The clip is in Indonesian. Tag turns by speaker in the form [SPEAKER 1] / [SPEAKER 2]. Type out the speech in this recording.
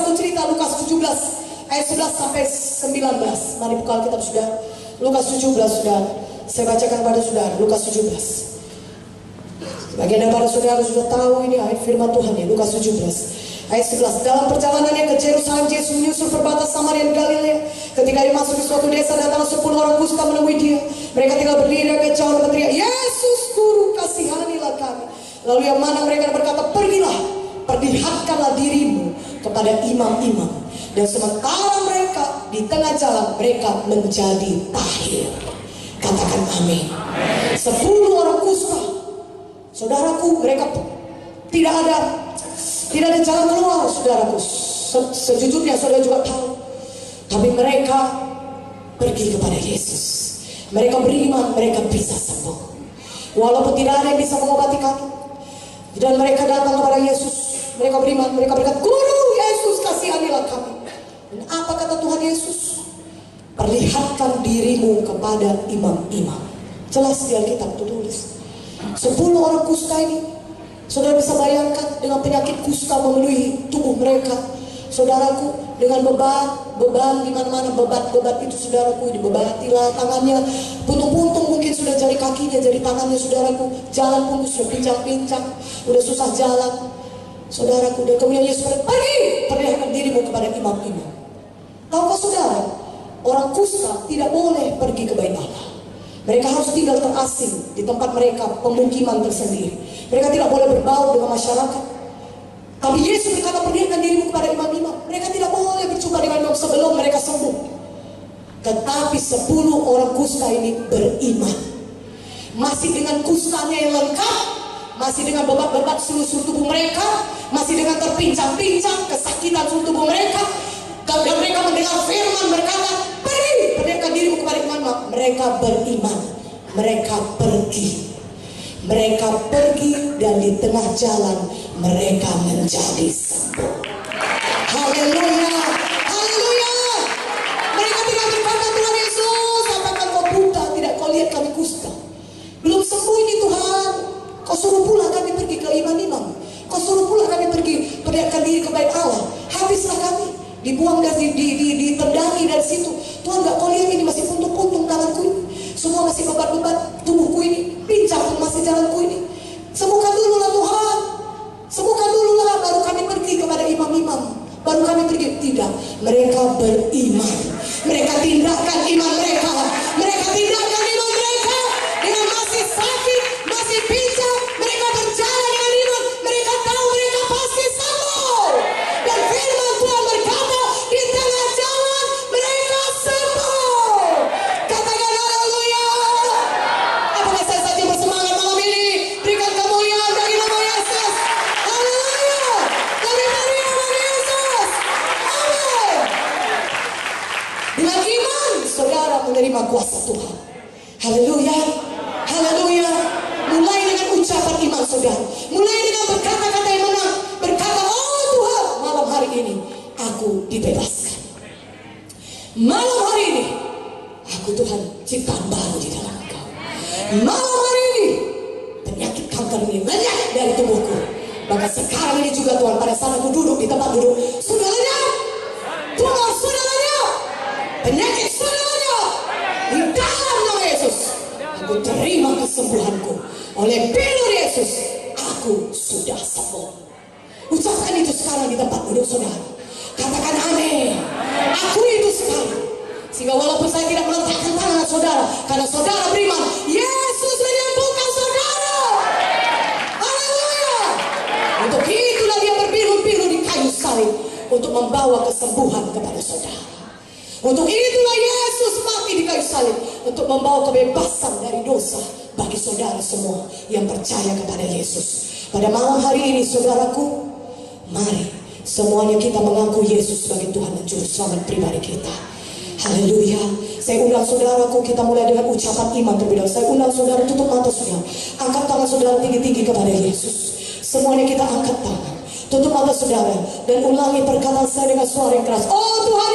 [SPEAKER 1] satu cerita Lukas 17 ayat 11 sampai 19. Mari buka Alkitab saudara. Lukas 17 saudara. Saya bacakan kepada saudara Lukas 17. Bagian daripada saudara sudah tahu ini ayat firman Tuhan ya. Lukas 17 ayat 11. Dalam perjalanannya ke Yerusalem, Yesus menyusul perbatasan Samaria dan Galilea. Ketika dia masuk di suatu desa, datanglah 10 orang kusta menemui dia. Mereka tinggal berdiri dan kejauhan berteriak, Yesus Guru, kasihanilah kami. Lalu yang mana mereka berkata, pergilah, perlihatkanlah dirimu kepada imam-imam. Dan sementara mereka di tengah jalan, mereka menjadi tahir. Katakan amin. 10 orang kusta, saudaraku, mereka tidak ada jalan keluar, saudaraku. Sejujurnya saudara juga tahu. Tapi mereka pergi kepada Yesus. Mereka beriman, mereka bisa sembuh. Walaupun tidak ada yang bisa mengobati kami. Dan mereka datang kepada Yesus. Mereka beriman, mereka berkata, Guru Yesus, kasihanilah kami. Dan apa kata Tuhan Yesus? Perlihatkan dirimu kepada imam-imam. Jelas di Alkitab tertulis. 10 orang kusta ini, saudara bisa bayangkan dengan penyakit kusta memenuhi tubuh mereka. Saudaraku, dengan beban di mana-mana, bebat itu saudaraku, dibebatilah tangannya, puntung-puntung mungkin sudah jari kakinya, jari tangannya saudaraku, jalan pun sudah pincang-pincang, udah susah jalan, saudaraku. Dan kemudian Yesus berkata, perlihatkan dirimu kepada imam-imam. Tahukah saudara, orang kusta tidak boleh pergi ke bait Allah. Mereka harus tinggal terasing di tempat mereka, pemukiman tersendiri. Mereka tidak boleh berbaur dengan masyarakat. Tapi Yesus berkata, perlihatkan dirimu kepada imam-imam. Mereka tidak boleh berjumpa dengan imam sebelum mereka sembuh. Tetapi 10 orang kusta ini beriman. Masih dengan kustanya yang lengkap, masih dengan bebat-bebat seluruh tubuh mereka, masih dengan terpincang-pincang kesakitan seluruh tubuh mereka. Dan mereka mendengar firman berkata, perlihatkan dirimu kepada imam-imam. Mereka beriman. Mereka pergi. Mereka pergi dan di tengah jalan mereka menjadi sembuh. Haleluya, haleluya. Mereka tidak berkata, Tuhan Yesus, apakah kau buta, tidak kau lihat kami kusta? Belum sembuh ini Tuhan. Kau suruh pula kami pergi ke imam-imam. Kau suruh pula kami pergi perlihatkan diri ke bait Allah. Habislah kami, dibuang dari ditendangi dari situ. Tuhan, gak kau lihat ini masih puntung-puntung tanganku ini, semua masih bebat-bebat tubuhku ini, pincang pun masih jalanku ini. Sembuhkan dulu lah Tuhan, sembuhkan dulu lah, baru kami pergi kepada imam-imam, baru kami pergi. Tidak, mereka beriman. Mereka tindakan iman mereka. Mereka tindakan iman mereka dengan masih sakit, masih pincang. Mereka berjalan dengan iman. Mereka tahu mereka pasti sembuh. Dan firman Tuhan berkata, di tengah jalan mereka sembuh. Katakan haleluya. Apakah saya saja bersemangat malam ini? Berikan kemuliaan bagi nama Yesus. Haleluya. Kami beri nama Yesus. Amin. Dengan iman saudara menerima kuasa Tuhan. Haleluya. Haleluya. Mulai dengan ucapan iman saudara. Mulai dengan berkata-kata yang menang. Berkata, oh Tuhan, malam hari ini aku dibebaskan. Malam hari ini aku Tuhan ciptaan baru di dalam Engkau. Malam hari ini penyakit kanker ini lenyap dari tubuhku. Bahkan sekarang ini juga Tuhan, pada saat aku duduk di tempat duduk, sudah lenyap. Tumor sudah lenyap. Penyakit sudah lenyap. Di dalam nama Yesus aku terima kesembuhanku. Oleh pilur Yesus aku sudah sembuh. Ucapkan itu sekarang di tempat duduk saudara. Katakan amin. Aku itu sekarang. Sehingga walaupun saya tidak meletakkan tangan saudara, karena saudara beriman, Yesus menyembuhkan saudara. Haleluya. Untuk itulah dia berbiru-biru di kayu salib, untuk membawa kesembuhan kepada saudara. Untuk itulah Yesus mati di kayu salib, untuk membawa kebebasan dari dosa bagi saudara semua yang percaya kepada Yesus. Pada malam hari ini saudaraku, mari semuanya kita mengaku Yesus sebagai Tuhan dan Juru Selamat pribadi kita. Haleluya. Saya undang saudaraku, kita mulai dengan ucapan iman terlebih dahulu. Saya undang saudara, tutup mata saudara, angkat tangan saudara tinggi-tinggi kepada Yesus. Semuanya kita angkat tangan, tutup mata saudara, dan ulangi perkataan saya dengan suara yang keras. Oh Tuhan